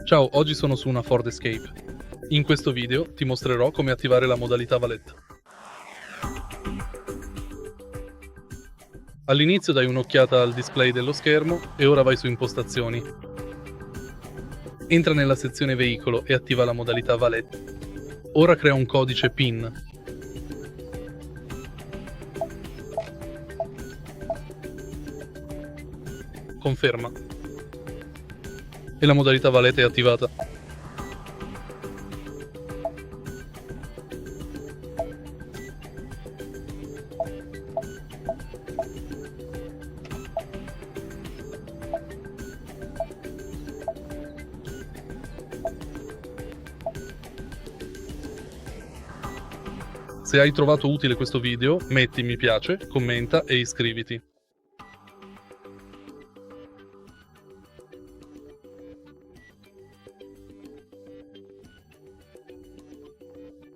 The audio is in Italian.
Ciao, oggi sono su una Ford Escape. In questo video ti mostrerò come attivare la modalità Valet. All'inizio dai un'occhiata al display dello schermo e ora vai su impostazioni. Entra nella sezione veicolo e attiva la modalità Valet. Ora crea un codice PIN. Conferma. E la modalità Valet è attivata. Se hai trovato utile questo video, metti mi piace, commenta e iscriviti.